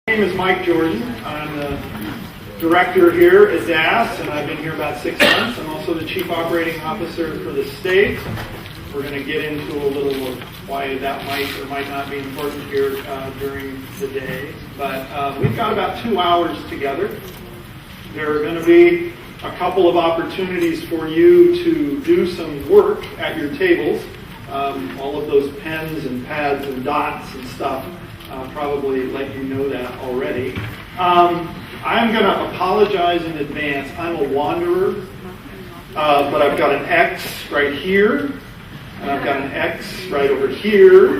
My name is Mike Jordan. I'm the director here at DAS, and I've been here about 6 months. I'm also the chief operating officer for the state. We're going to get into a little of why that might or might not be important here during the day. But we've got about 2 hours together. There are going to be a couple of opportunities for you to do some work at your tables. All of those pens and pads and dots and stuff probably let you know that already. I'm going to apologize in advance. I'm a wanderer, but I've got an X right here, and I've got an X right over here,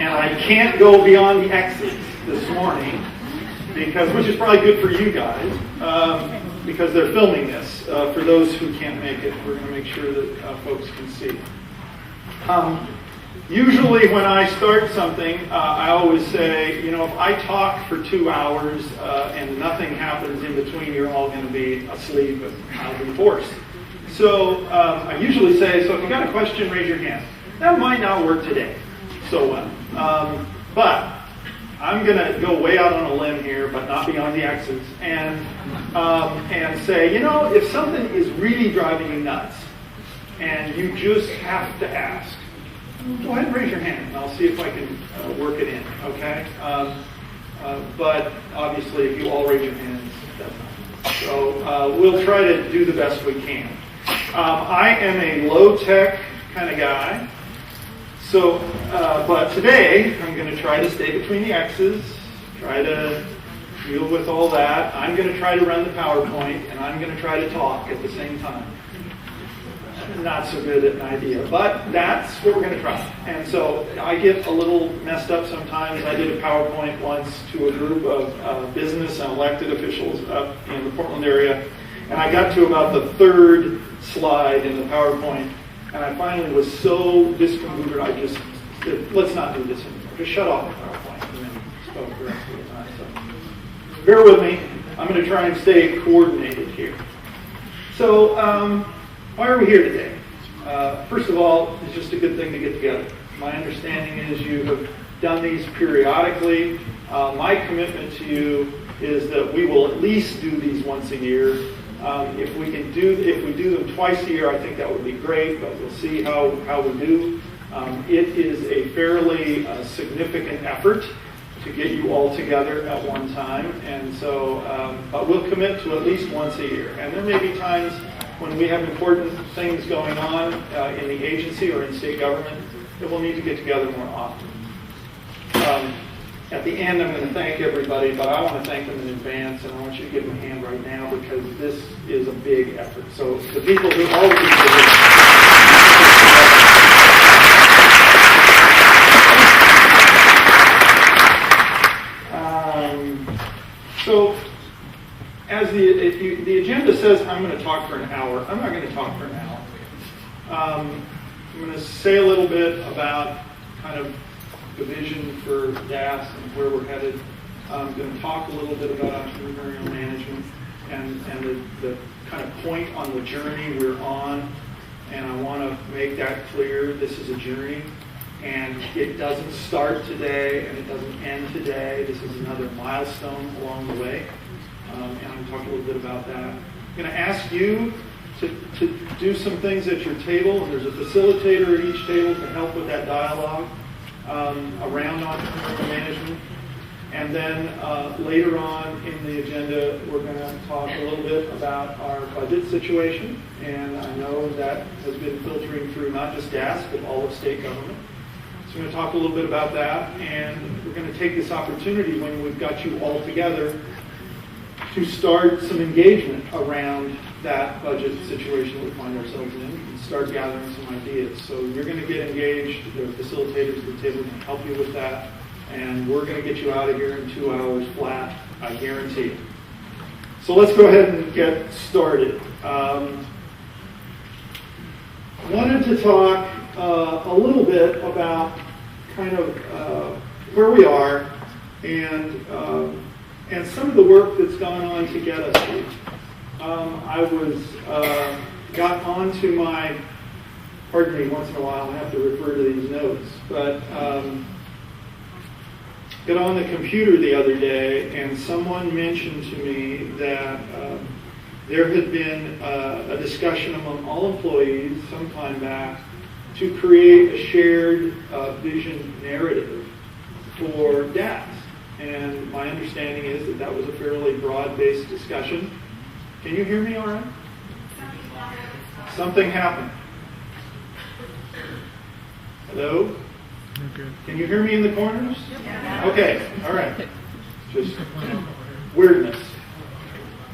and I can't go beyond the X's this morning, which is probably good for you guys, because they're filming this. For those who can't make it, we're going to make sure that folks can see. Usually when I start something, I always say, if I talk for 2 hours and nothing happens in between, you're all going to be asleep and I'll be forced. So I usually say, so if you got a question, raise your hand. That might not work today so well. But I'm going to go way out on a limb here, but not beyond the X's, and say, if something is really driving you nuts and you just have to ask, go ahead and raise your hand, and I'll see if I can work it in, okay? But obviously, if you all raise your hands, that's not. So we'll try to do the best we can. I am a low-tech kind of guy, so but today I'm going to try to stay between the X's, try to deal with all that. I'm going to try to run the PowerPoint, and I'm going to try to talk at the same time. Not so good at an idea, but that's what we're going to try. And so I get a little messed up sometimes. I did a PowerPoint once to a group of business and elected officials up in the Portland area, and I got to about the 3rd slide in the PowerPoint, and I finally was so discomforted, I just said, let's not do this anymore. Just shut off the PowerPoint, and then spoke the rest of the time. So bear with me. I'm going to try and stay coordinated here. So, why are we here today? First of all, it's just a good thing to get together. My understanding is you have done these periodically. My commitment to you is that we will at least do these once a year. If we do them twice a year, I think that would be great, but we'll see how we do. It is a fairly significant effort to get you all together at one time, and so, but we'll commit to at least once a year. And there may be times when we have important things going on in the agency or in state government that we'll need to get together more often. At the end, I'm going to thank everybody, but I want to thank them in advance, and I want you to give them a hand right now because this is a big effort. So the people who all of you So as the agenda says, I'm going to talk for an hour. I'm not going to talk for an hour. I'm going to say a little bit about kind of the vision for DAS and where we're headed. I'm going to talk a little bit about entrepreneurial management and the kind of point on the journey we're on. And I want to make that clear. This is a journey, and it doesn't start today, and it doesn't end today. This is another milestone along the way. And I'm going to talk a little bit about that. I'm going to ask you to do some things at your table, and there's a facilitator at each table to help with that dialogue around entrepreneurial management. And then later on in the agenda, we're going to talk a little bit about our budget situation. And I know that has been filtering through not just DAS, but all of state government. So we're going to talk a little bit about that, and we're going to take this opportunity when we've got you all together to start some engagement around that budget situation that we find ourselves in and start gathering some ideas. So you're going to get engaged. There are facilitators at the table can help you with that. And we're going to get you out of here in 2 hours flat, I guarantee it. So let's go ahead and get started. Wanted to talk a little bit about kind of where we are and some of the work that's gone on to get us here. I got onto my, pardon me, once in a while I have to refer to these notes, but got on the computer the other day, and someone mentioned to me that there had been a discussion among all employees some time back to create a shared vision narrative for DAS. And my understanding is that that was a fairly broad-based discussion. Can you hear me all right? Something happened. Hello? Okay. Can you hear me in the corners? Yeah. Okay, all right. Just weirdness.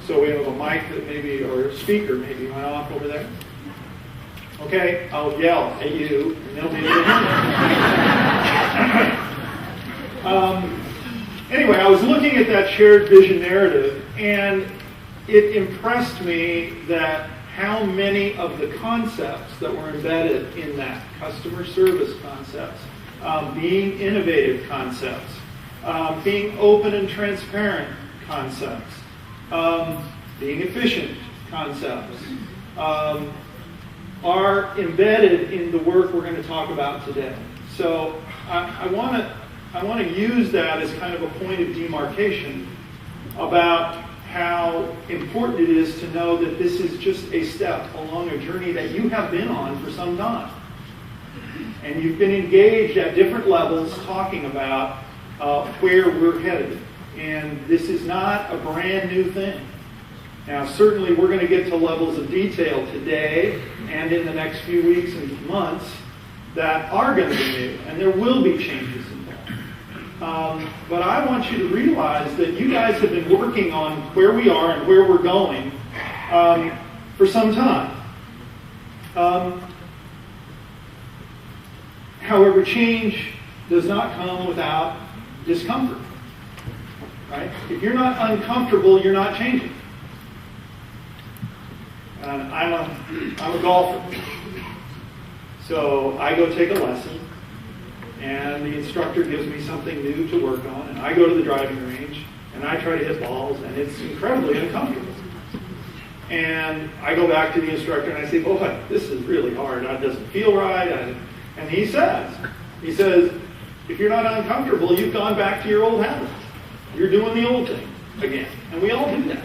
So we have a mic that maybe, or a speaker maybe went off over there. Okay, I'll yell at you, and they'll be able to hear me. Anyway, I was looking at that shared vision narrative, and it impressed me that how many of the concepts that were embedded in that, customer service concepts, being innovative concepts, being open and transparent concepts, being efficient concepts, are embedded in the work we're going to talk about today. So I want to use that as kind of a point of demarcation about how important it is to know that this is just a step along a journey that you have been on for some time. And you've been engaged at different levels talking about where we're headed. And this is not a brand new thing. Now, certainly we're going to get to levels of detail today and in the next few weeks and months that are going to be new, and there will be changes involved. But I want you to realize that you guys have been working on where we are and where we're going for some time. However, change does not come without discomfort. Right? If you're not uncomfortable, you're not changing. I'm a golfer. So I go take a lesson, and the instructor gives me something new to work on, and I go to the driving range, and I try to hit balls, and it's incredibly uncomfortable. And I go back to the instructor, and I say, boy, this is really hard. It doesn't feel right. And he says, if you're not uncomfortable, you've gone back to your old habits. You're doing the old thing again. And we all do that.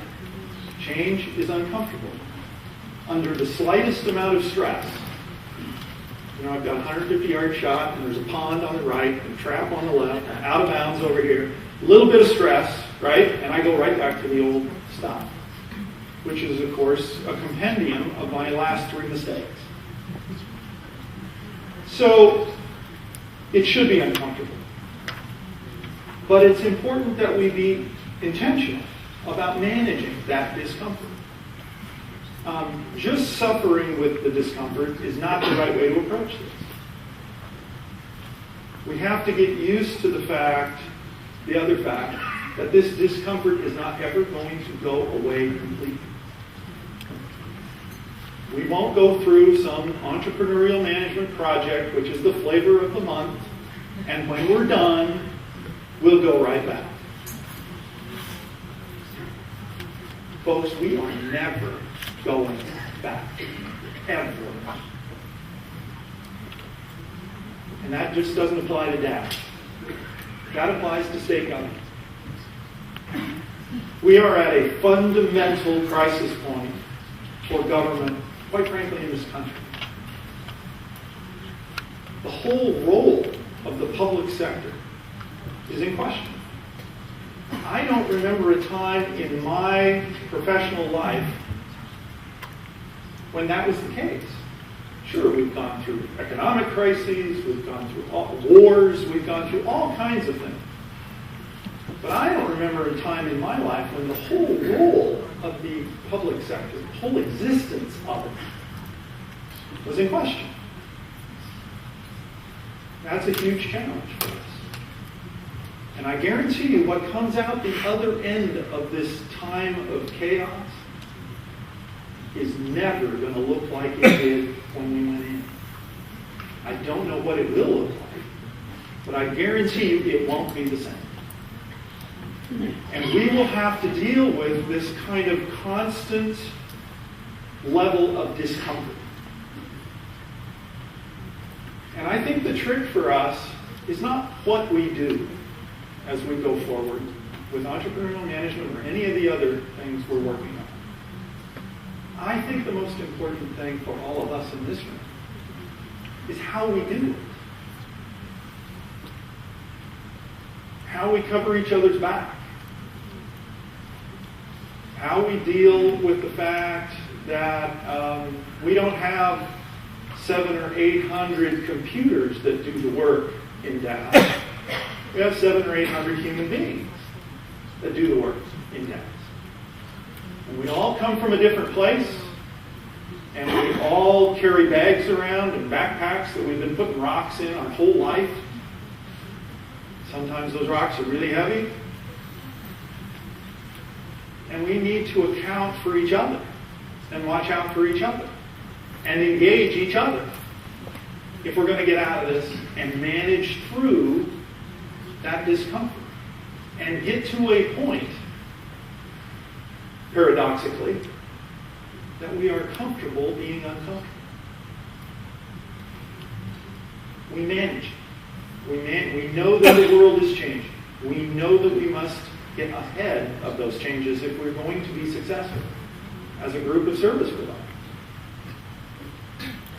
Change is uncomfortable. Under the slightest amount of stress, I've got a 150-yard shot, and there's a pond on the right, and a trap on the left, and out of bounds over here. A little bit of stress, right? And I go right back to the old stuff, which is, of course, a compendium of my last 3 mistakes. So, it should be uncomfortable. But it's important that we be intentional about managing that discomfort. Just suffering with the discomfort is not the right way to approach this. We have to get used to the other fact, that this discomfort is not ever going to go away completely. We won't go through some entrepreneurial management project, which is the flavor of the month, and when we're done, we'll go right back. Folks, we are never going back. Ever. And that just doesn't apply to DAS. That applies to state government. We are at a fundamental crisis point for government, quite frankly, in this country. The whole role of the public sector is in question. I don't remember a time in my professional life when that was the case. Sure, we've gone through economic crises, we've gone through wars, we've gone through all kinds of things. But I don't remember a time in my life when the whole role of the public sector, the whole existence of it, was in question. That's a huge challenge for us. And I guarantee you what comes out the other end of this time of chaos is never going to look like it did when we went in. I don't know what it will look like, but I guarantee you it won't be the same. And we will have to deal with this kind of constant level of discomfort. And I think the trick for us is not what we do. as we go forward with entrepreneurial management or any of the other things we're working on. I think the most important thing for all of us in this room is how we do it. How we cover each other's back. How we deal with the fact that we don't have 700 or 800 computers that do the work in Dallas. We have 700 or 800 human beings that do the work in Dallas. And we all come from a different place, and we all carry bags around and backpacks that we've been putting rocks in our whole life. Sometimes those rocks are really heavy. And we need to account for each other and watch out for each other and engage each other if we're going to get out of this and manage through that discomfort and get to a point, paradoxically, that we are comfortable being uncomfortable. We manage. We know that the world is changing. We know that we must get ahead of those changes if we're going to be successful as a group of service providers.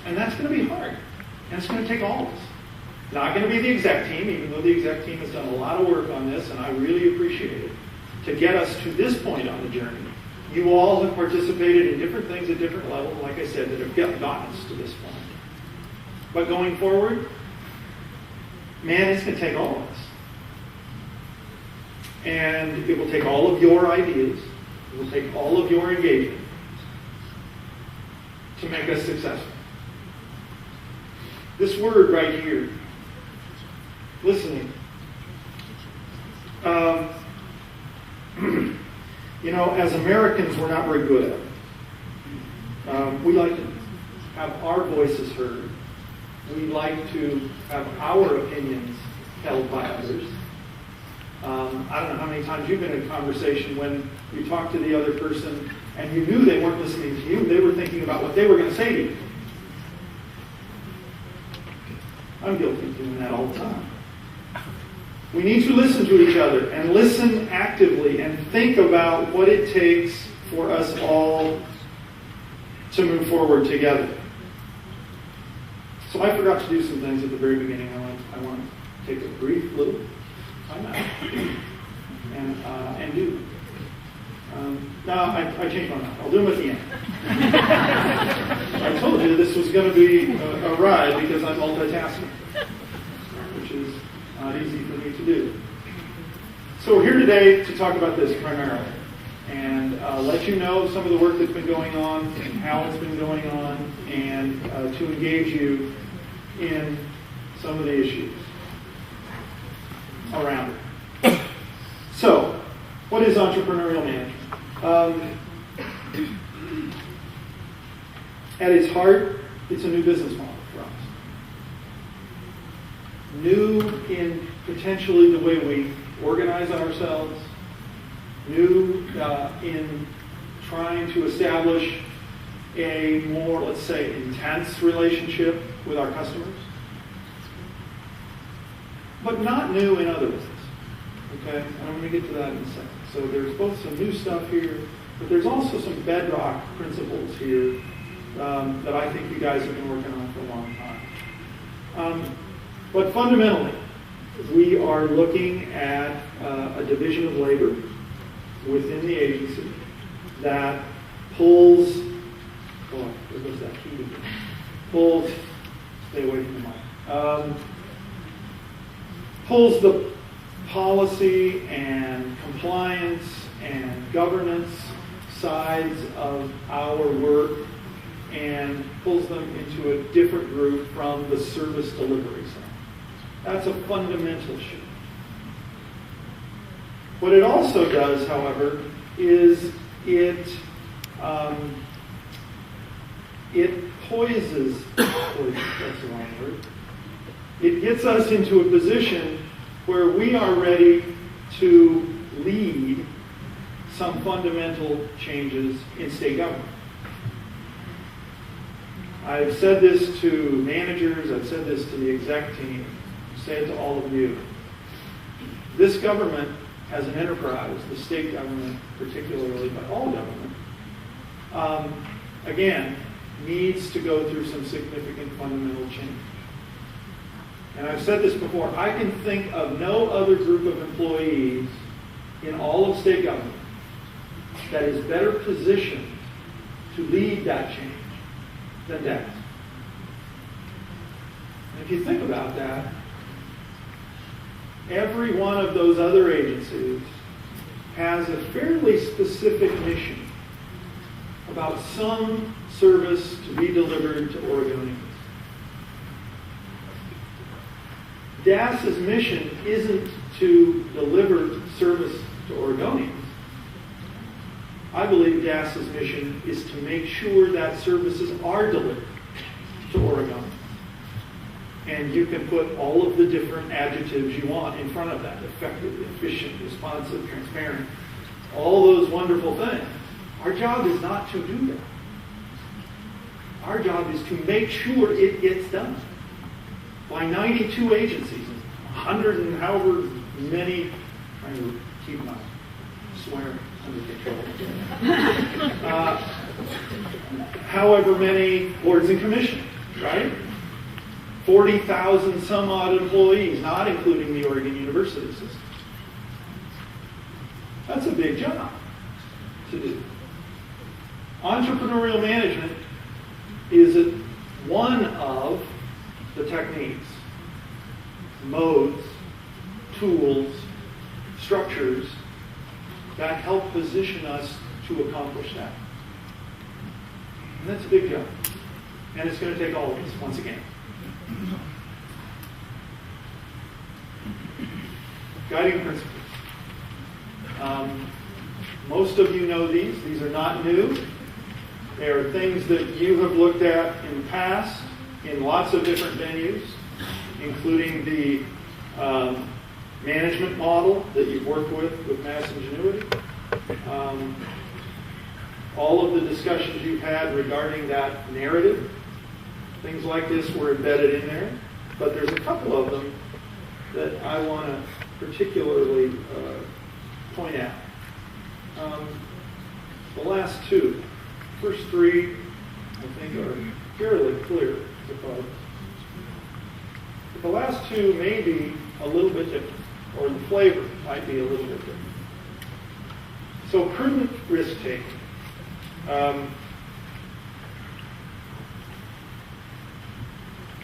And that's going to be hard. And it's going to take all of us. Not going to be the exec team, even though the exec team has done a lot of work on this, and I really appreciate it, to get us to this point on the journey. You all have participated in different things at different levels, like I said, that have gotten us to this point. But going forward, man, it's going to take all of us. And it will take all of your ideas, it will take all of your engagement to make us successful. This word right here, listening. As Americans, we're not very good at it. We like to have our voices heard. We like to have our opinions held by others. I don't know how many times you've been in a conversation when you talk to the other person and you knew they weren't listening to you, they were thinking about what they were going to say to you. I'm guilty of doing that all the time. We need to listen to each other and listen actively and think about what it takes for us all to move forward together. So I forgot to do some things at the very beginning. I want to take a brief little time out and do. No, I changed my mind. I'll do them at the end. I told you this was going to be a ride because I'm multitasking, which is not easy for me to do. So we're here today to talk about this primarily and let you know some of the work that's been going on and how it's been going on and to engage you in some of the issues around it. So, what is entrepreneurial management? At its heart, it's a new business model for us. New in potentially the way we organize ourselves, new in trying to establish a more, let's say, intense relationship with our customers, but not new in other ways. Okay? And I'm going to get to that in a second. So there's both some new stuff here, but there's also some bedrock principles here that I think you guys have been working on for a long time. But fundamentally, we are looking at a division of labor within the agency that pulls, there goes that key again, pulls, stay away from the mic, pulls the policy and compliance and governance sides of our work and pulls them into a different group from the service delivery side. That's a fundamental shift. What it also does, however, is it poises, that's the wrong word. It gets us into a position where we are ready to lead some fundamental changes in state government. I've said this to managers, I've said this to the exec team, I've said it to all of you. This government as an enterprise, the state government particularly, but all government, again, needs to go through some significant fundamental change. And I've said this before, I can think of no other group of employees in all of state government that is better positioned to lead that change than DAS. And if you think about that, every one of those other agencies has a fairly specific mission about some service to be delivered to Oregonians. DAS's mission isn't to deliver service to Oregonians. I believe DAS's mission is to make sure that services are delivered to Oregonians. And you can put all of the different adjectives you want in front of that: effective, efficient, responsive, transparent, all those wonderful things. Our job is not to do that. Our job is to make sure it gets done by 92 agencies, 100 and however many, trying to keep my swearing under control, however many boards and commissions, right? 40,000 some odd employees, not including the Oregon University system. That's a big job to do. Entrepreneurial management is one of the techniques, modes, tools, structures that help position us to accomplish that. And that's a big job. And it's going to take all of us, once again. Guiding principles. Most of you know these. These are not new. They are things that you have looked at in the past in lots of different venues, including the management model that you've worked with Mass Ingenuity. All of the discussions you've had regarding that narrative, things like this were embedded in there. But there's a couple of them that I want to particularly point out. The last two. First three, I think, are fairly clear, I suppose. But the last two may be a little bit different, or the flavor might be a little bit different. So prudent risk-taking.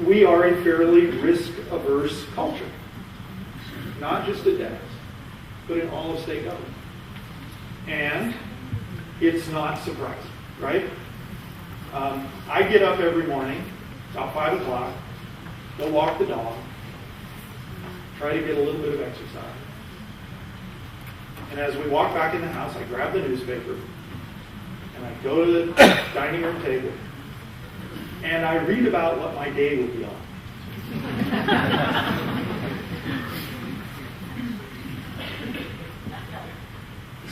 We are a fairly risk-averse culture, not just at DAS, but in all of state government. And it's not surprising, right? I get up every morning, about 5 o'clock, go walk the dog, try to get a little bit of exercise. And as we walk back in the house, I grab the newspaper, and I go to the dining room table, and I read about what my day will be on.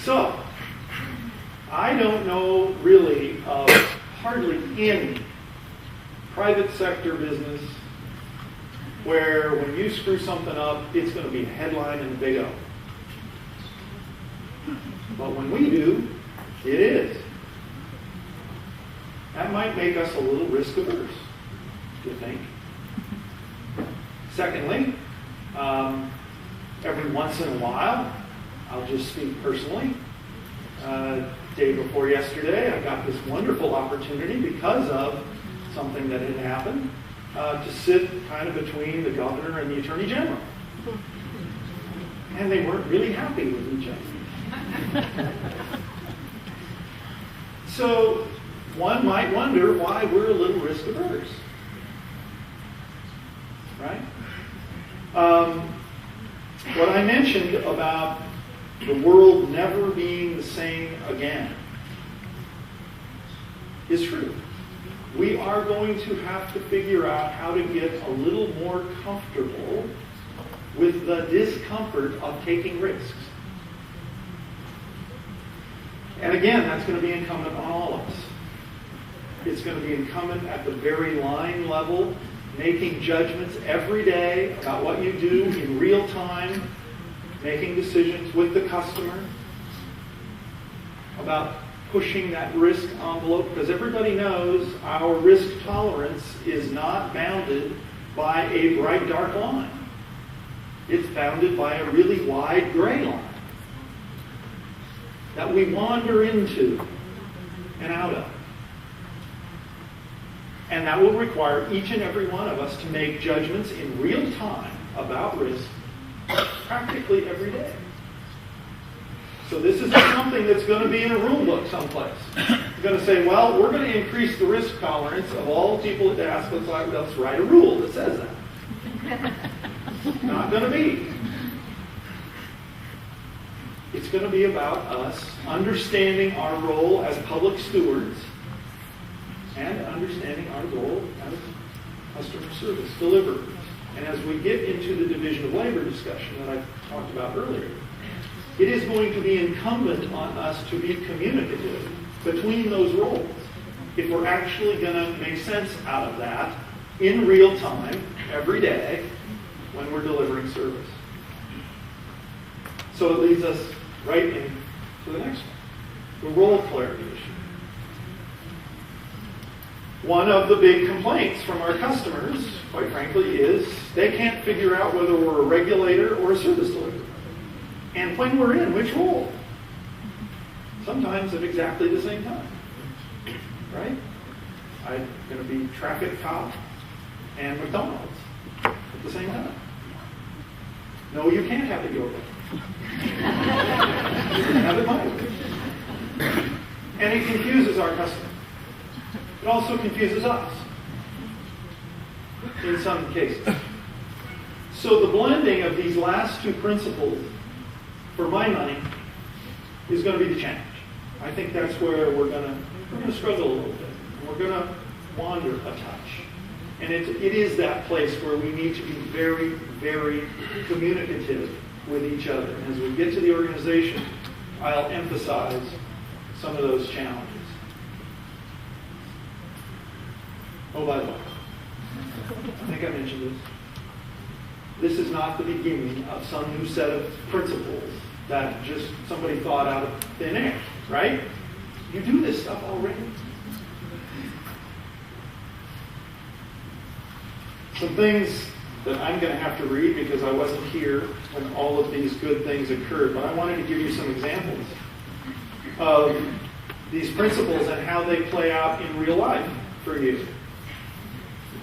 So, I don't know really of hardly any private sector business where when you screw something up, it's going to be a headline in the big O. But when we do, it is. That might make us a little risk averse, you think. Secondly, every once in a while, I'll just speak personally. Day before yesterday, I got this wonderful opportunity because of something that had happened to sit kind of between the governor and the attorney general. And they weren't really happy with each other. So one might wonder why we're a little risk averse. Right? What I mentioned about the world never being the same again is true. We are going to have to figure out how to get a little more comfortable with the discomfort of taking risks. And again, that's going to be incumbent on all of us. It's going to be incumbent at the very line level, making judgments every day about what you do in real time making decisions with the customer about pushing that risk envelope, because everybody knows our risk tolerance is not bounded by a bright dark line. It's bounded by a really wide gray line that we wander into and out of. And that will require each and every one of us to make judgments in real time about risk practically every day. So this isn't something that's going to be in a rule book someplace. You're going to say, well, we're going to increase the risk tolerance of all people at DAS. Let's write a rule that says that. Not going to be. It's going to be about us understanding our role as public stewards and understanding our role as customer service deliverers. And as we get into the division of labor discussion that I talked about earlier, it is going to be incumbent on us to be communicative between those roles if we're actually going to make sense out of that in real time, every day, when we're delivering service. So it leads us right into the next one, the role clarity issue. One of the big complaints from our customers, quite frankly, is they can't figure out whether we're a regulator or a service deliverer. And when we're in which role? Sometimes at exactly the same time. Right? I'm going to be traffic cop and McDonald's at the same time. No, you can't have it your way. You can have it my way. And it confuses our customer. It also confuses us in some cases. So the blending of these last two principles, for my money, is going to be the challenge. I think that's where we're going to struggle a little bit. We're going to wander a touch. And it is that place where we need to be very, very communicative with each other. And as we get to the organization, I'll emphasize some of those challenges. Oh, by the way, I think I mentioned this. This is not the beginning of some new set of principles that just somebody thought out of thin air, right? You do this stuff already. Some things that I'm going to have to read because I wasn't here when all of these good things occurred, but I wanted to give you some examples of these principles and how they play out in real life for you.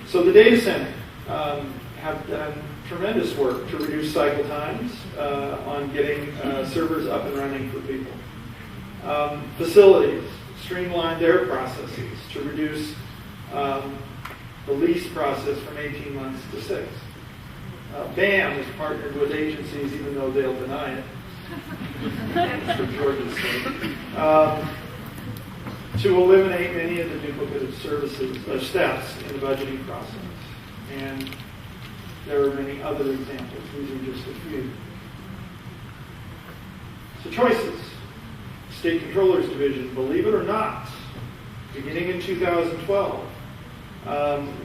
So the data center have done tremendous work to reduce cycle times on getting servers up and running for people. Facilities streamlined their processes to reduce the lease process from 18 months to 6. BAM has partnered with agencies, even though they'll deny it, for Georgia's sake, to eliminate many of the duplicative services, steps in the budgeting process. And there are many other examples. These are just a few. So choices. State Controller's Division, believe it or not, beginning in 2012,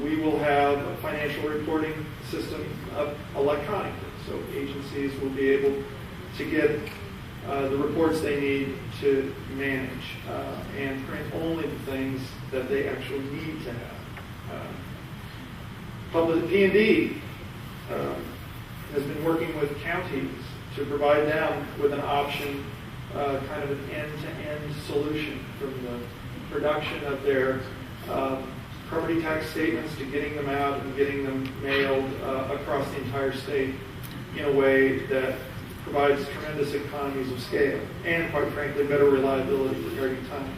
we will have a financial reporting system up electronically. So agencies will be able to get the reports they need to manage and print only the things that they actually need to have. Public P&D has been working with counties to provide them with an option, kind of an end-to-end solution from the production of their property tax statements to getting them out and getting them mailed across the entire state in a way that provides tremendous economies of scale and, quite frankly, better reliability regarding time.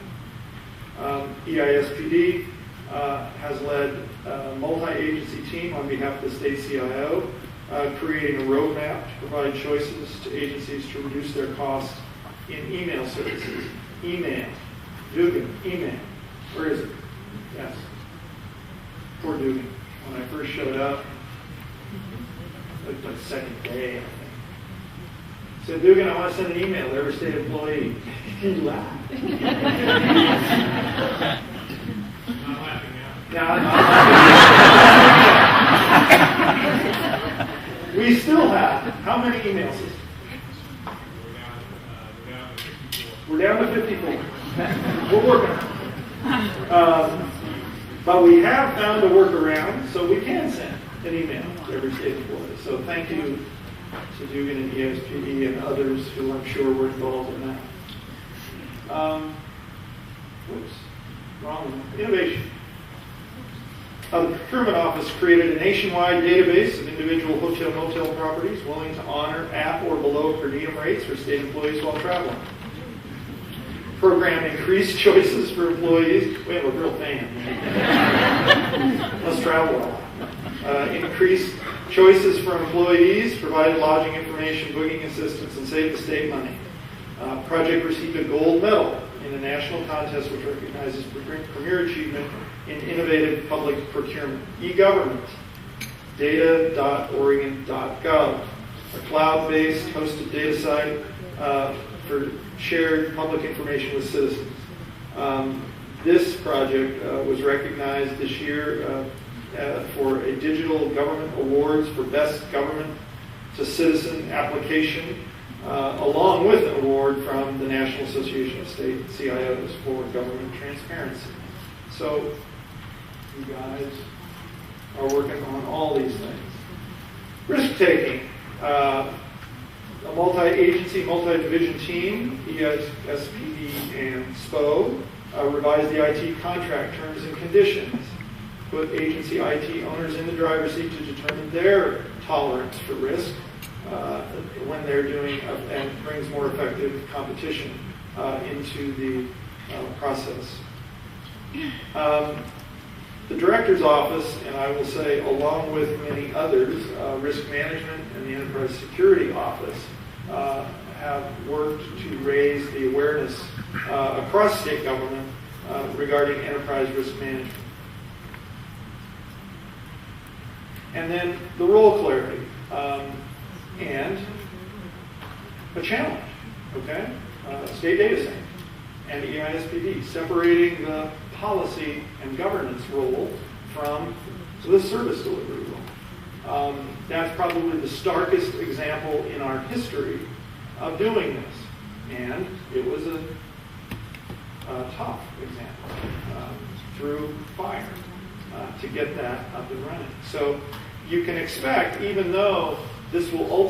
EISPD has led a multi-agency team on behalf of the state CIO, creating a roadmap to provide choices to agencies to reduce their costs in email services. Email. Dugan. Email. Where is it? Yes. Poor Dugan. When I first showed up, like the second day, I think. Said, Dugan, I want to send an email to every state employee. He laughed. Not laughing now. We still have, how many email systems? down to 54. We're working on it. But we have found a workaround, so we can send an email to every state in Florida. So thank you to Dugan and ESPD and others who I'm sure were involved in that. Wrong one. Innovation. The Procurement Office created a nationwide database of individual hotel-motel properties willing to honor at or below per diem rates for state employees while traveling. Program increased choices for employees. We have a real fan. Let's travel a lot. Increased choices for employees, provided lodging information, booking assistance, and saved the state money. Project received a gold medal in a national contest which recognizes premier achievement in innovative public procurement. E-government, data.oregon.gov, a cloud-based hosted data site for shared public information with citizens. This project was recognized this year for a Digital Government Awards for Best Government to Citizen Application, along with an award from the National Association of State CIOs for government transparency. So, you guys are working on all these things. Risk-taking. A multi-agency, multi-division team, ESPD and SPO, revised the IT contract terms and conditions, put agency IT owners in the driver's seat to determine their tolerance for risk when they're doing, and brings more effective competition into the process. The Director's Office, and I will say along with many others, Risk Management and the Enterprise Security Office, have worked to raise the awareness across state government regarding enterprise risk management. And then the role clarity and a challenge, okay? State data center and EISPD, separating the policy and governance role from the service delivery role. That's probably the starkest example in our history of doing this. And it was a tough example through fire to get that up and running. So you can expect, even though this role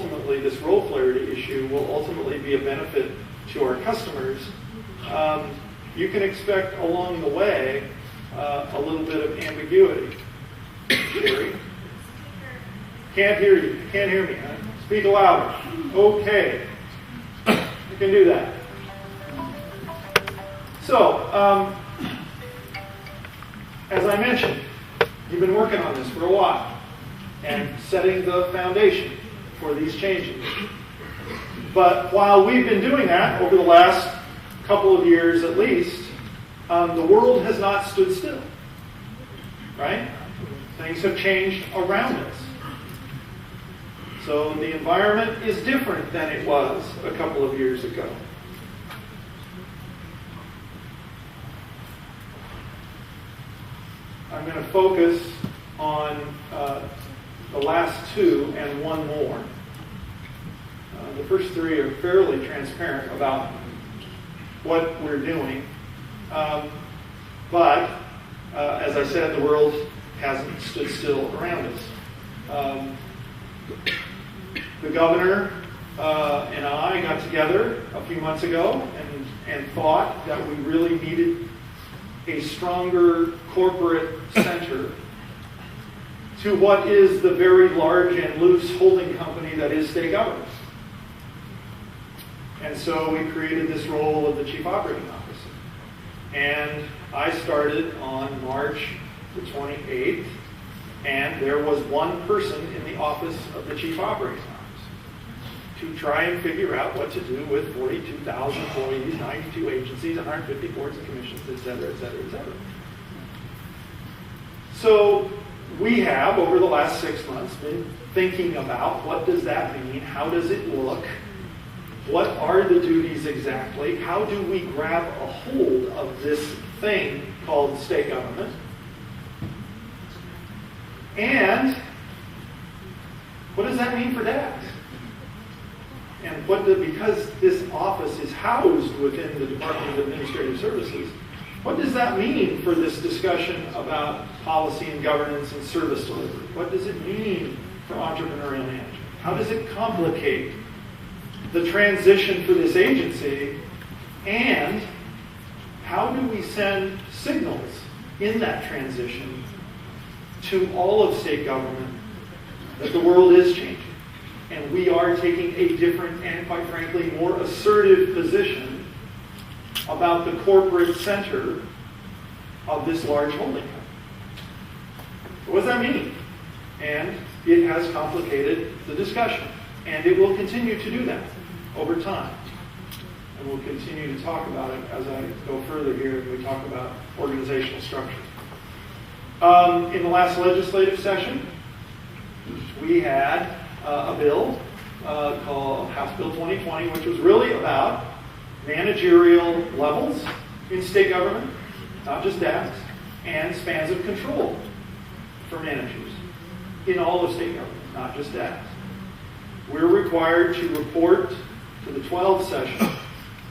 clarity issue will ultimately be a benefit to our customers, you can expect along the way a little bit of ambiguity. Sherry? Can't hear you. Can't hear me. Huh? Speak louder. Okay. You can do that. So, as I mentioned, you've been working on this for a while and setting the foundation for these changes. But while we've been doing that over the last couple of years at least, the world has not stood still, right? Things have changed around us. So the environment is different than it was a couple of years ago. I'm going to focus on the last two and one more. The first three are fairly transparent about what we're doing. But, as I said, the world hasn't stood still around us. The governor and I got together a few months ago and thought that we really needed a stronger corporate center to what is the very large and loose holding company that is state government. And so we created this role of the Chief Operating Officer. And I started on March the 28th, and there was one person in the office of the Chief Operating Officer to try and figure out what to do with 42,000 employees, 92 agencies, 150 boards and commissions, et cetera, et cetera, et cetera. So we have, over the last 6 months, been thinking about what does that mean, how does it look, what are the duties exactly, how do we grab a hold of this thing called state government, and what does that mean for dads? And because this office is housed within the Department of Administrative Services, what does that mean for this discussion about policy and governance and service delivery? What does it mean for entrepreneurial management? How does it complicate the transition for this agency? And how do we send signals in that transition to all of state government that the world is changing? And we are taking a different and, quite frankly, more assertive position about the corporate center of this large holding company. What does that mean? And it has complicated the discussion. And it will continue to do that over time. And we'll continue to talk about it as I go further here and we talk about organizational structure. In the last legislative session, we had a bill called House Bill 2020, which was really about managerial levels in state government, not just DAS, and spans of control for managers in all of state government, not just DAS. We're required to report to the 12th session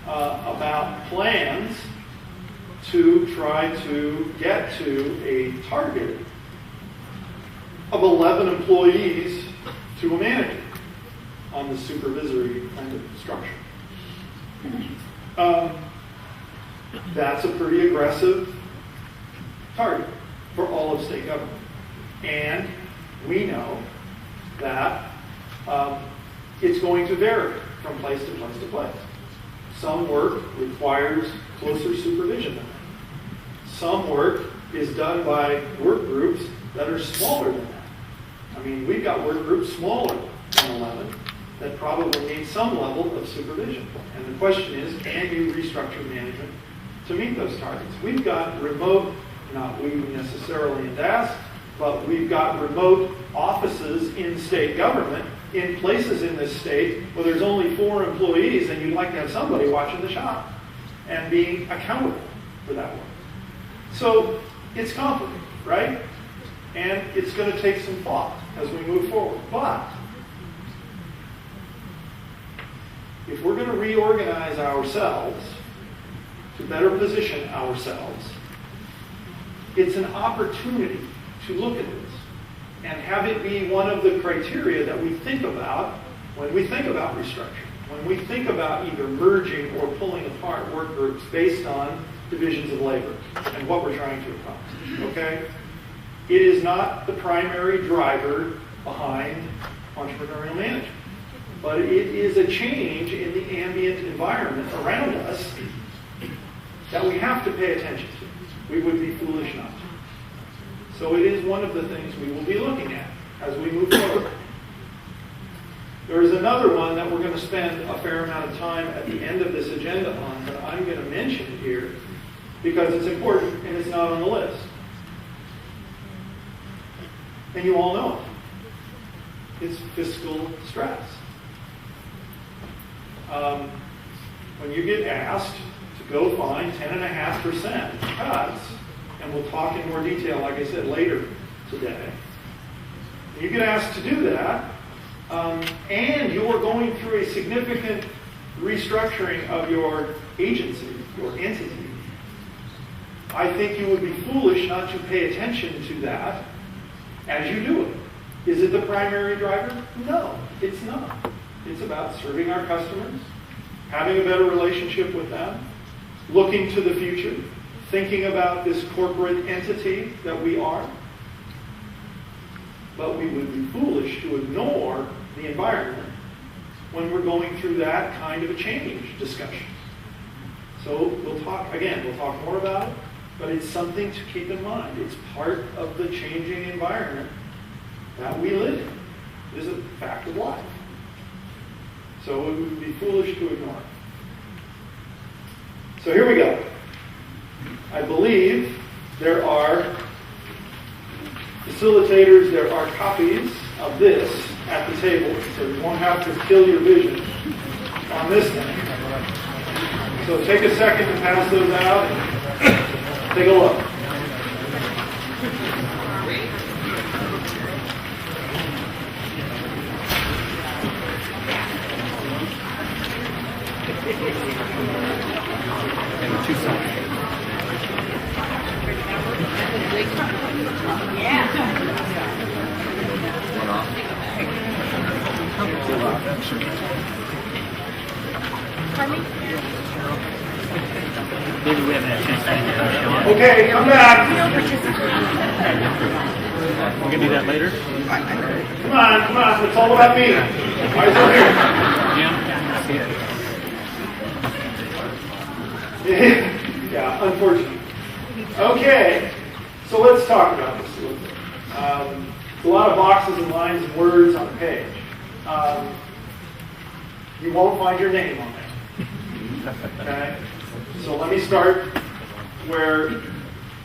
about plans to try to get to a target of 11 employees to a manager on the supervisory kind of structure. That's a pretty aggressive target for all of state government. And we know that it's going to vary from place to place to place. Some work requires closer supervision than that. Some work is done by work groups that are smaller than that. I mean, we've got work groups smaller than 11 that probably need some level of supervision. And the question is, can you restructure management to meet those targets? We've got remote, not we necessarily in DAS, but we've got remote offices in state government in places in this state where there's only 4 employees and you'd like to have somebody watching the shop and being accountable for that work. So it's complicated, right? And it's going to take some thought as we move forward. But if we're going to reorganize ourselves to better position ourselves, it's an opportunity to look at this and have it be one of the criteria that we think about when we think about restructuring, when we think about either merging or pulling apart work groups based on divisions of labor and what we're trying to accomplish. Okay? It is not the primary driver behind entrepreneurial management, but it is a change in the ambient environment around us that we have to pay attention to. We would be foolish not to. So it is one of the things we will be looking at as we move forward. There is another one that we're going to spend a fair amount of time at the end of this agenda on that I'm going to mention here because it's important and it's not on the list. And you all know it. It's fiscal stress. When you get asked to go find 10.5% cuts, and we'll talk in more detail, like I said, later today. You get asked to do that, and you are going through a significant restructuring of your agency, your entity. I think you would be foolish not to pay attention to that as you do it. Is it the primary driver? No, it's not. It's about serving our customers, having a better relationship with them, looking to the future, thinking about this corporate entity that we are. But we would be foolish to ignore the environment when we're going through that kind of a change discussion. So we'll talk more about it, but it's something to keep in mind. It's part of the changing environment that we live in. It is a fact of life. So it would be foolish to ignore it. So here we go. I believe there are facilitators, there are copies of this at the table, so you won't have to kill your vision on this thing. So take a second to pass those out and take a look. And 2 sides. One off. Maybe we haven't had a chance to Okay, come back. We're going to do that later? Come on. It's all about me. Why is it here? Yeah, unfortunately. Okay, so let's talk about this a little bit. There's a lot of boxes and lines and words on the page. You won't find your name on there. Okay? So let me start where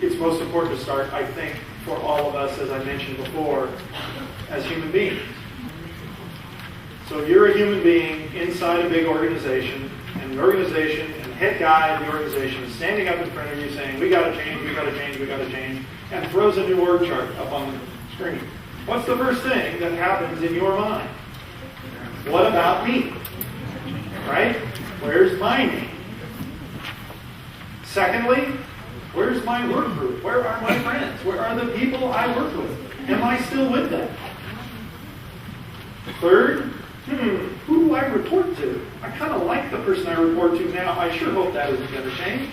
it's most important to start, I think, for all of us, as I mentioned before, as human beings. So you're a human being inside a big organization, and the organization and the head guy of the organization is standing up in front of you saying, we got to change, and throws a new org chart up on the screen. What's the first thing that happens in your mind? What about me? Right? Where's my name? Secondly, where's my work group? Where are my friends? Where are the people I work with? Am I still with them? Third, who do I report to? I kind of like the person I report to now. I sure hope that isn't going to change.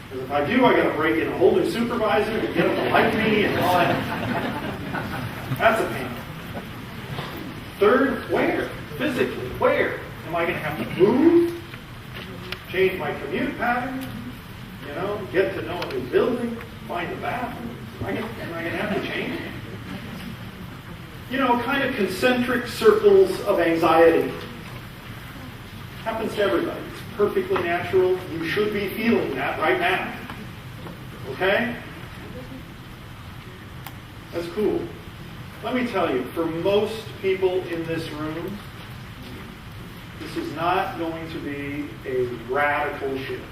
Because if I do, I got to break in a whole new supervisor to get them to like me and all that. That's a pain. Third, where? Physically, where? Am I going to have to move? Change my commute pattern? Get to know a new building? Find a bathroom? Am I going to have to change? Kind of concentric circles of anxiety. Happens to everybody. It's perfectly natural. You should be feeling that right now. Okay? That's cool. Let me tell you, for most people in this room, this is not going to be a radical shift.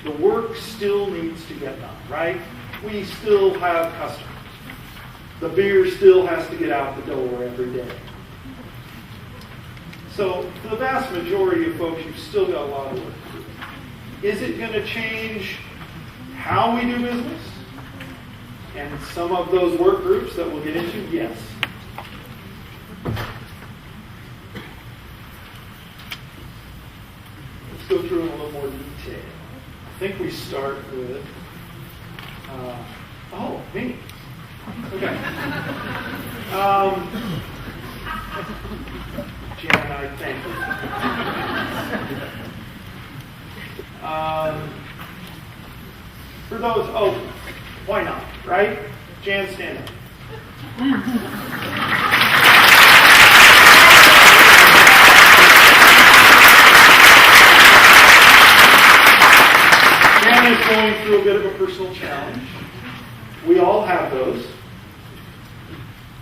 The work still needs to get done, right? We still have customers. The beer still has to get out the door every day. So, for the vast majority of folks, you've still got a lot of work to do. Is it going to change how we do business? And some of those work groups that we'll get into, yes. Let's go through in a little more detail. I think we start with, me. Okay. Jan, I thank you. For those, why not, right? Jan, stand up. Jan is going through a bit of a personal challenge. We all have those.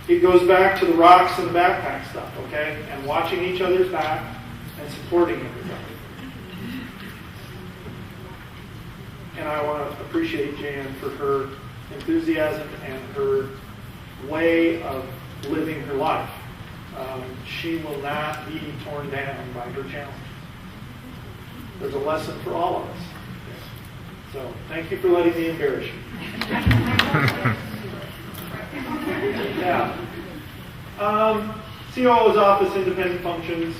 It goes back to the rocks and the backpack stuff, okay? And watching each other's back and supporting everybody. And I want to appreciate Jan for her enthusiasm and her way of living her life. She will not be torn down by her challenges. There's a lesson for all of us. So thank you for letting me embarrass you. Yeah. COO's office, independent functions.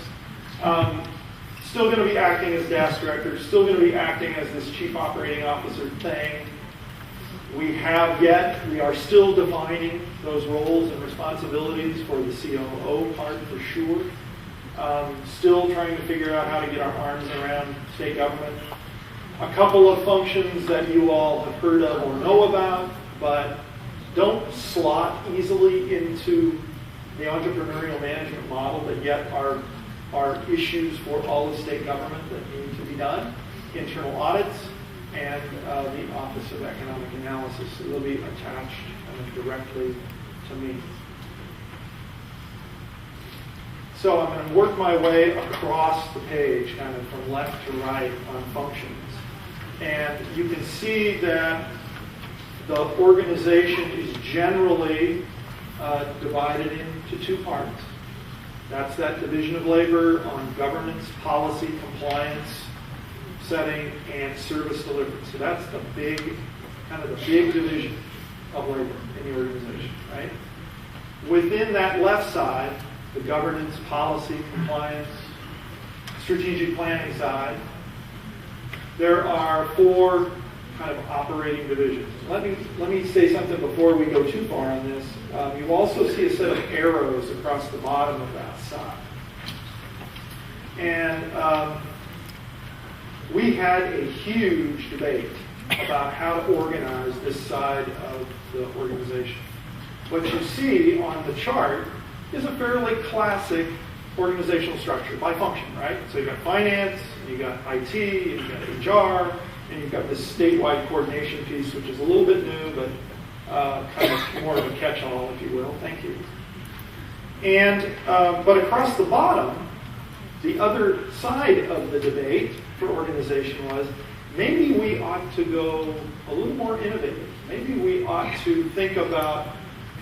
Still going to be acting as DAS director. Still going to be acting as this chief operating officer thing. We are still defining those roles and responsibilities for the COO part for sure. Still trying to figure out how to get our arms around state government. A couple of functions that you all have heard of or know about, but don't slot easily into the entrepreneurial management model, but yet are issues for all of state government that need to be done. Internal audits and the Office of Economic Analysis. So they'll be attached directly to me. So I'm going to work my way across the page, kind of from left to right on functions. And you can see that the organization is generally divided into two parts. That's that division of labor on governance, policy, compliance, setting, and service delivery. So that's the big, kind of the big division of labor in the organization, right? Within that left side, the governance, policy, compliance, strategic planning side, there are 4 kind of operating divisions. Let me say something before we go too far on this. You also see a set of arrows across the bottom of that side. And we had a huge debate about how to organize this side of the organization. What you see on the chart is a fairly classic organizational structure by function, right? So you've got finance, and you've got IT, and you've got HR, and you've got this statewide coordination piece, which is a little bit new, but kind of more of a catch-all, if you will. Thank you. And but across the bottom, the other side of the debate for organization was maybe we ought to go a little more innovative. Maybe we ought to think about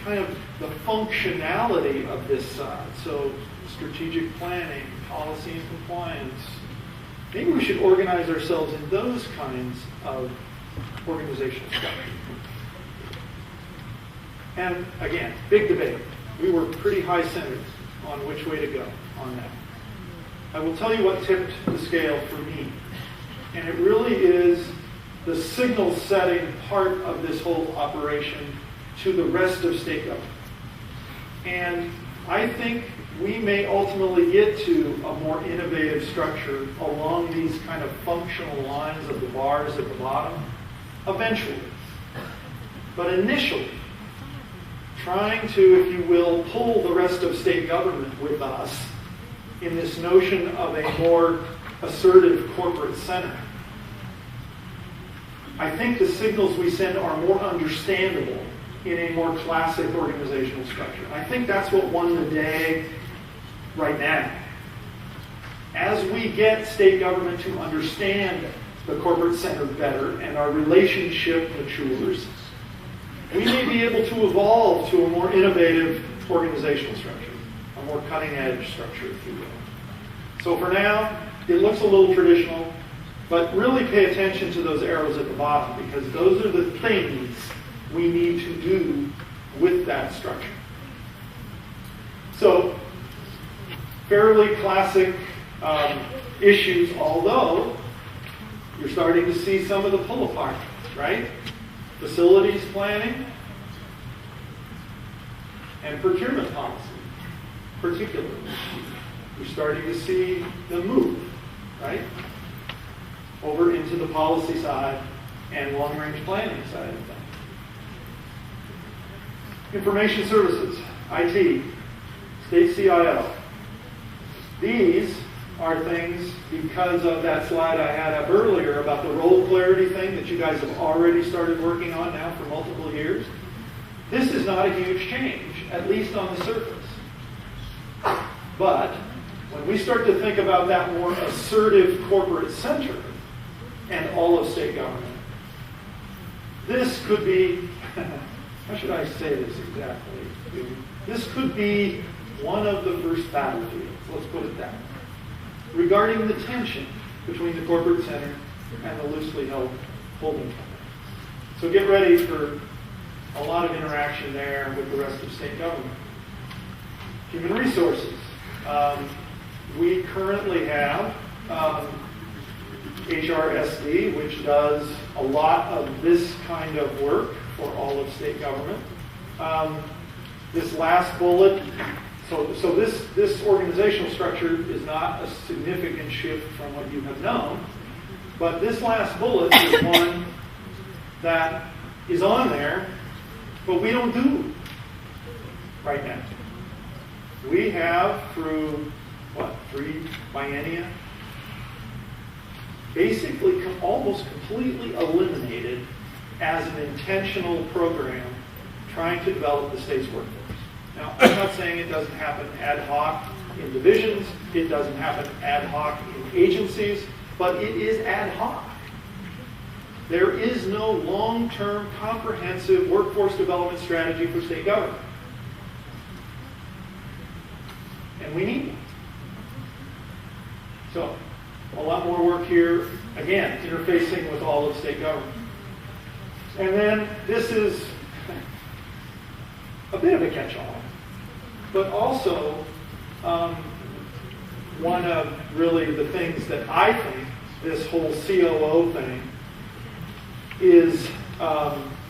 kind of the functionality of this side. So strategic planning, policy and compliance. Maybe we should organize ourselves in those kinds of organizational structure. And again, big debate. We were pretty high-centered on which way to go on that. I will tell you what tipped the scale for me. And it really is the signal setting part of this whole operation to the rest of state government. And I think we may ultimately get to a more innovative structure along these kind of functional lines of the bars at the bottom, eventually. But initially, trying to, if you will, pull the rest of state government with us in this notion of a more assertive corporate center, I think the signals we send are more understandable in a more classic organizational structure. I think that's what won the day right now. As we get state government to understand the corporate center better and our relationship matures, we may be able to evolve to a more innovative organizational structure, a more cutting-edge structure, if you will. So for now, it looks a little traditional, but really pay attention to those arrows at the bottom, because those are the things we need to do with that structure. So, fairly classic issues, although you're starting to see some of the pull apart, right? Facilities planning and procurement policy, particularly. You're starting to see the move, right? Over into the policy side and long-range planning side of things. Information services, IT, state CIO. These are things, because of that slide I had up earlier about the role clarity thing that you guys have already started working on now for multiple years. This is not a huge change, at least on the surface. But when we start to think about that more assertive corporate center and all of state government, this could be, how should I say this exactly? This could be one of the first battlefields, let's put it that way, regarding the tension between the corporate center and the loosely held holding company. So get ready for a lot of interaction there with the rest of state government. Human resources. We currently have HRSD, which does a lot of this kind of work for all of state government. This last bullet, so this organizational structure is not a significant shift from what you have known, but this last bullet is one that is on there, but we don't do right now. We have, through, 3 biennia, basically almost completely eliminated as an intentional program trying to develop the state's workforce. Now, I'm not saying it doesn't happen ad hoc in divisions, it doesn't happen ad hoc in agencies, but it is ad hoc. There is no long-term comprehensive workforce development strategy for state government. And and we need them. So, a lot more work here, again, interfacing with all of state government. And then this is a bit of a catch-all, but also one of really the things that I think this whole COO thing is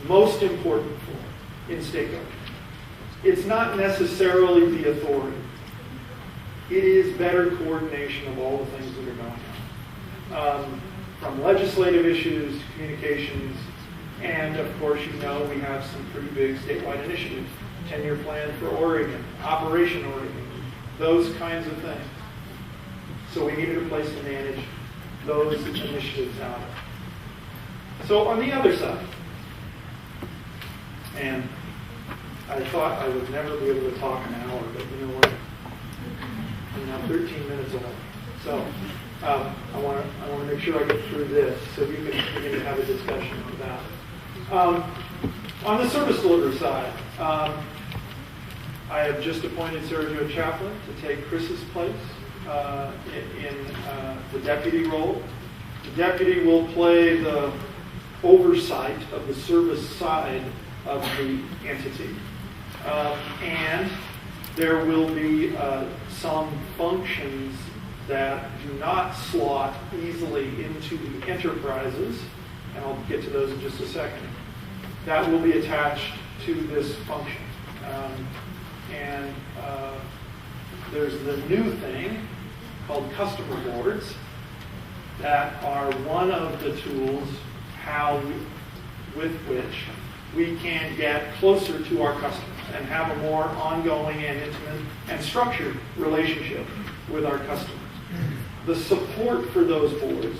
most important for in state government. It's not necessarily the authority. It is better coordination of all the things that are going on. From legislative issues, communications, and of course, you know, we have some pretty big statewide initiatives. 10-year plan for Oregon, Operation Oregon, those kinds of things. So we needed a place to manage those initiatives out of. So on the other side, and I thought I would never be able to talk an hour, but you know what? I'm now 13 minutes old. So I want to make sure I get through this so we can begin to have a discussion about it. On the service delivery side, I have just appointed Sergio Chaplin to take Chris's place in the deputy role. The deputy will play the oversight of the service side of the entity. And there will be some functions that do not slot easily into the enterprises, and I'll get to those in just a second, that will be attached to this function. And there's the new thing called customer boards that are one of the tools with which we can get closer to our customers and have a more ongoing and intimate and structured relationship with our customers. The support for those boards,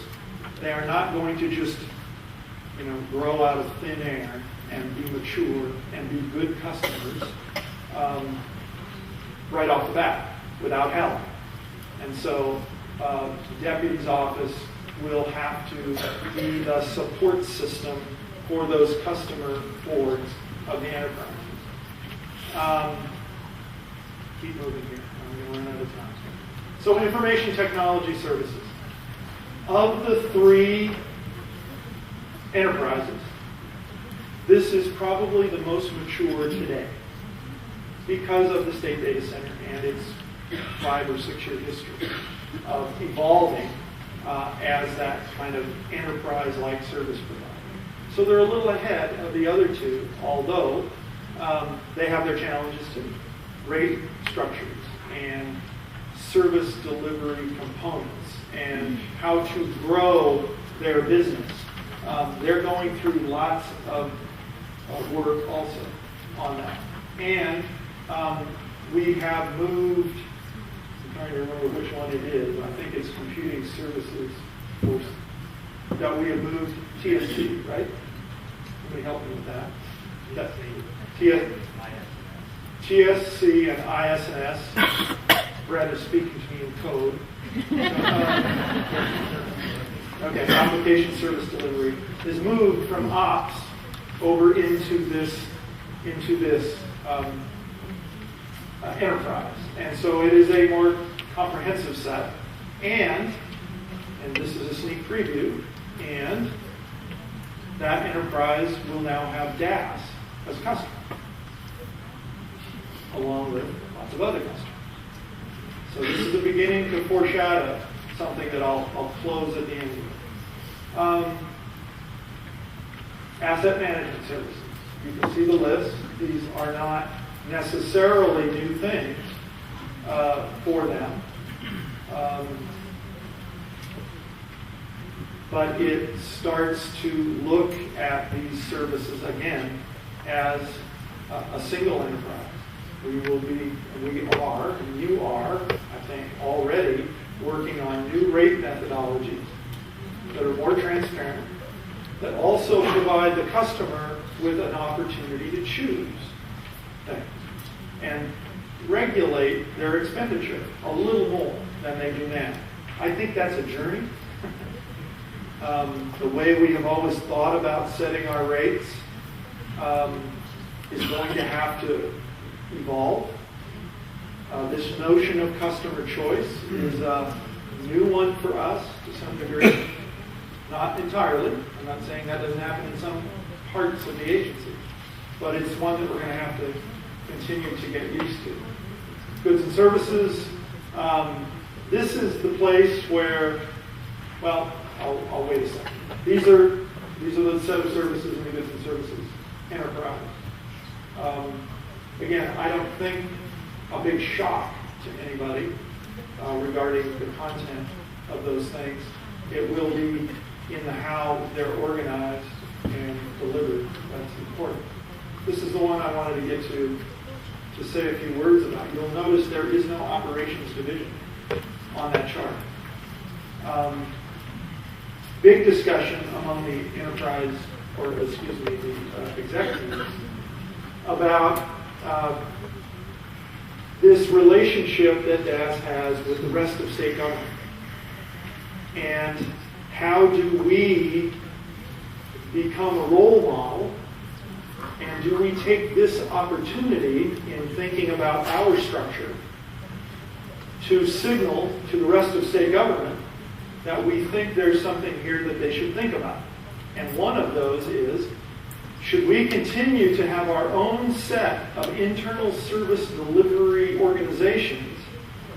they are not going to just, grow out of thin air and be mature and be good customers right off the bat without help. And so the deputy's office will have to be the support system for those customer boards of the enterprise. Keep moving here. I'm going to run out of time. So information technology services. Of the three enterprises, this is probably the most mature today because of the state data center and its 5 or 6 year history of evolving as that kind of enterprise-like service provider. So they're a little ahead of the other two, although they have their challenges too. Rate structures and service delivery components and how to grow their business. They're going through lots of work also on that. And we have moved, I'm trying to remember which one it is, I think it's Computing Services Force, that we have moved TSC, right? Somebody help me with that. TSC and IS&S. Brad is speaking to me in code. Okay, application service delivery is moved from ops over into this enterprise, and so it is a more comprehensive set. And this is a sneak preview. And that enterprise will now have DAS as a customer, along with lots of other customers. So this is the beginning to foreshadow something that I'll close at the end of. Asset management services. You can see the list. These are not necessarily new things for them. But it starts to look at these services again as a single enterprise. We are, and you are, I think, already working on new rate methodologies that are more transparent, that also provide the customer with an opportunity to choose things and regulate their expenditure a little more than they do now. I think that's a journey. The way we have always thought about setting our rates is going to have to evolve. This notion of customer choice is a new one for us to some degree. Not entirely. I'm not saying that doesn't happen in some parts of the agency. But it's one that we're going to have to continue to get used to. Goods and services. This is the place where, well, I'll wait a second. These are the set of services in the goods and services enterprise. Again, I don't think a big shock to anybody regarding the content of those things. It will be in the how they're organized and delivered. That's important. This is the one I wanted to get to say a few words about. You'll notice there is no operations division on that chart. Big discussion among the enterprise, or excuse me, the executives about this relationship that DAS has with the rest of state government. And how do we become a role model? And do we take this opportunity in thinking about our structure to signal to the rest of state government that we think there's something here that they should think about? And one of those is, should we continue to have our own set of internal service delivery organizations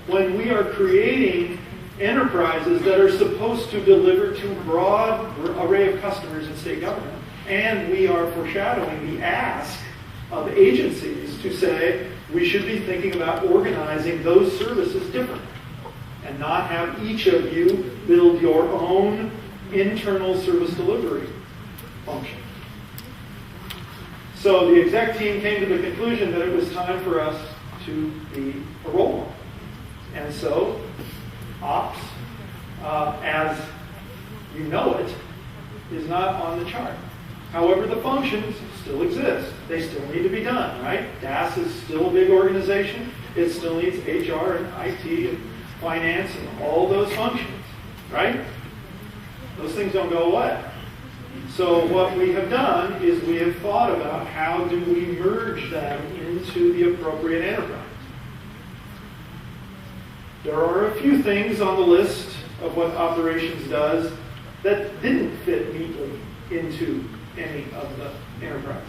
when we are creating enterprises that are supposed to deliver to a broad array of customers in state government? And we are foreshadowing the ask of agencies to say we should be thinking about organizing those services differently and not have each of you build your own internal service delivery function. So the exec team came to the conclusion that it was time for us to be a role model. And so, ops, as you know it, is not on the chart. However, the functions still exist. They still need to be done, right? DAS is still a big organization. It still needs HR and IT and finance and all those functions, right? Those things don't go away. So what we have done is we have thought about how do we merge them into the appropriate enterprise. There are a few things on the list of what operations does that didn't fit neatly into any of the enterprises.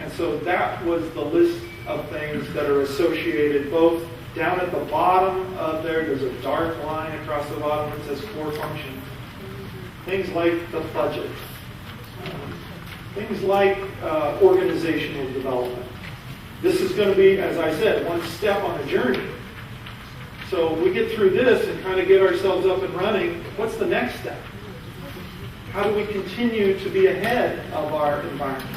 And so that was the list of things that are associated both down at the bottom of there's a dark line across the bottom that says core functions. Things like the budget. Things like organizational development. This is going to be, as I said, one step on a journey. So we get through this and kind of get ourselves up and running. What's the next step? How do we continue to be ahead of our environment?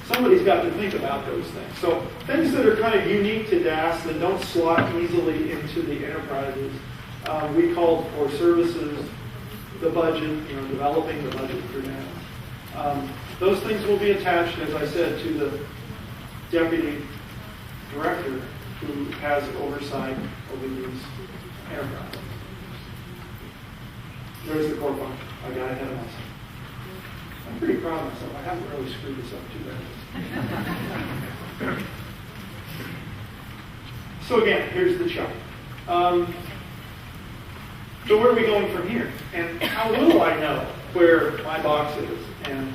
Somebody's got to think about those things. So things that are kind of unique to DAS that don't slot easily into the enterprises. We called for services, the budget, developing the budget for DAS. Those things will be attached, as I said, to the deputy director who has oversight over these enterprises. There's the core function. I got ahead of myself. I'm pretty proud of myself. I haven't really screwed this up too bad. So again, here's the chart. So where are we going from here? And how will I know where my box is and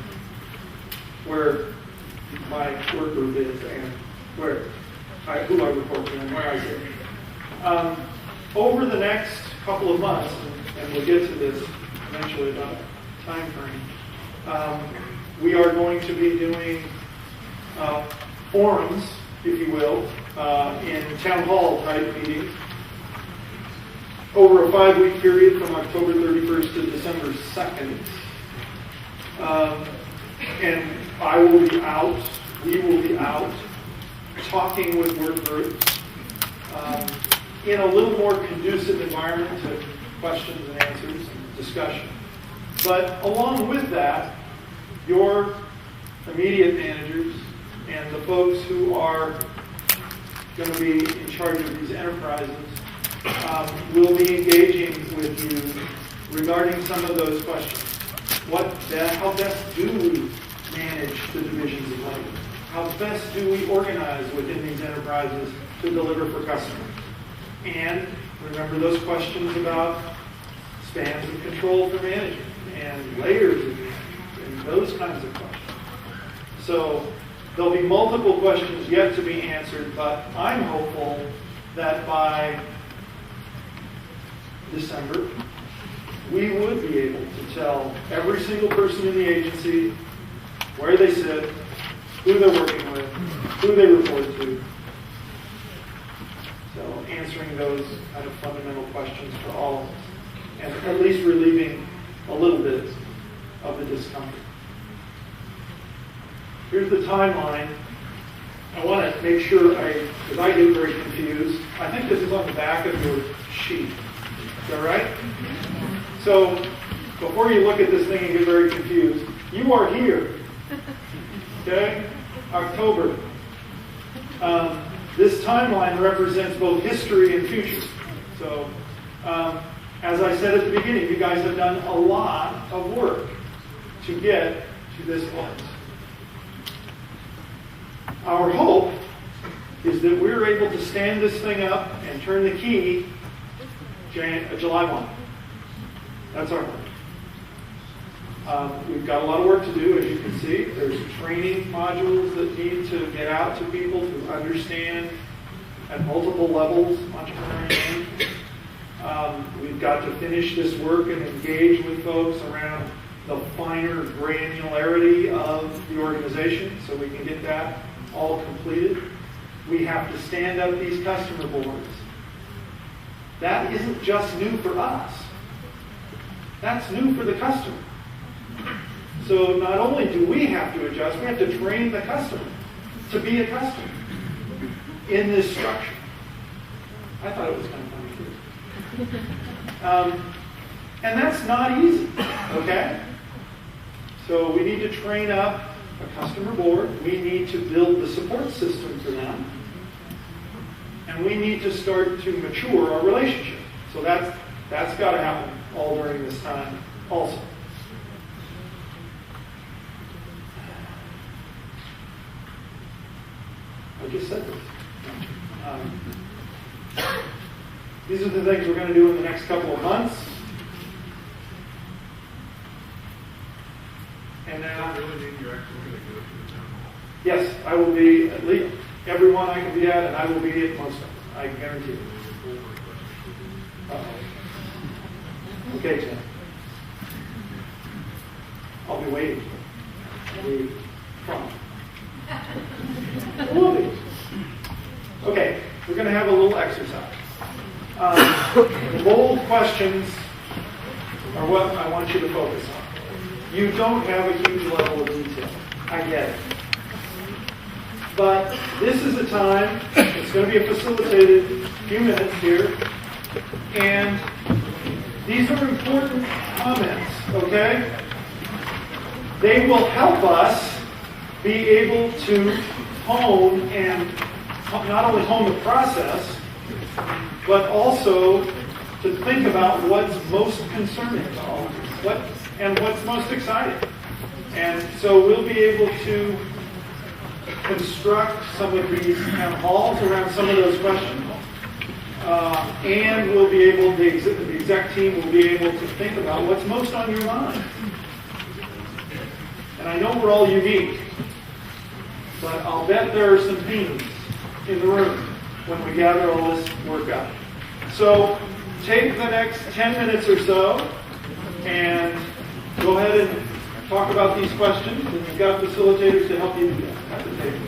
where my work group is and who I report to and where I sit? Over the next couple of months, and we'll get to this eventually about time frame, we are going to be doing forums, if you will, in town hall type meetings over a 5-week period from October 31st to December 2nd. And I will be out, we will be out, talking with work groups in a little more conducive environment to questions and answers and discussion. But along with that, your immediate managers and the folks who are going to be in charge of these enterprises will be engaging with you regarding some of those questions. How best do we manage the divisions of labor? How best do we organize within these enterprises to deliver for customers. And remember those questions about spans of control for management and layers of management and those kinds of questions. So there'll be multiple questions yet to be answered, but I'm hopeful that by December, we would be able to tell every single person in the agency where they sit, who they're working with, who they report to. So answering those kind of fundamental questions for all of us, and at least relieving a little bit of the discomfort. Here's the timeline. I want to make sure because I get very confused. I think this is on the back of your sheet. Is that right? So before you look at this thing and get very confused, you are here. Okay? October. This timeline represents both history and future. So, as I said at the beginning, you guys have done a lot of work to get to this point. Our hope is that we're able to stand this thing up and turn the key July 1. That's our hope. We've got a lot of work to do, as you can see. There's training modules that need to get out to people to understand at multiple levels entrepreneurial management. We've got to finish this work and engage with folks around the finer granularity of the organization so we can get that all completed. We have to stand up these customer boards. That isn't just new for us. That's new for the customer. So not only do we have to adjust, we have to train the customer to be a customer in this structure. I thought it was kind of funny too. And that's not easy, okay? So we need to train up a customer board. We need to build the support system for them. And we need to start to mature our relationship. So that's got to happen all during this time also. I just said this. These are the things we're going to do in the next couple of months. And now, yes, I will be at least every one I can be at, and I will be at most of them. I guarantee it. Okay, Tim. I'll be waiting. I'll be prompt. Okay, we're going to have a little exercise. The bold questions are what I want you to focus on. You don't have a huge level of detail. I get it. But this is a time, it's going to be a facilitated few minutes here, and these are important comments, okay? They will help us be able to hone and not only hone the process, but also to think about what's most concerning to all of us, and what's most exciting. And so we'll be able to construct some of these town halls around some of those questions. And we'll be able, the exec team will be able to think about what's most on your mind. And I know we're all unique, but I'll bet there are some themes in the room when we gather all this work up. So take the next 10 minutes or so and go ahead and talk about these questions. And you've got facilitators to help you do that at the table.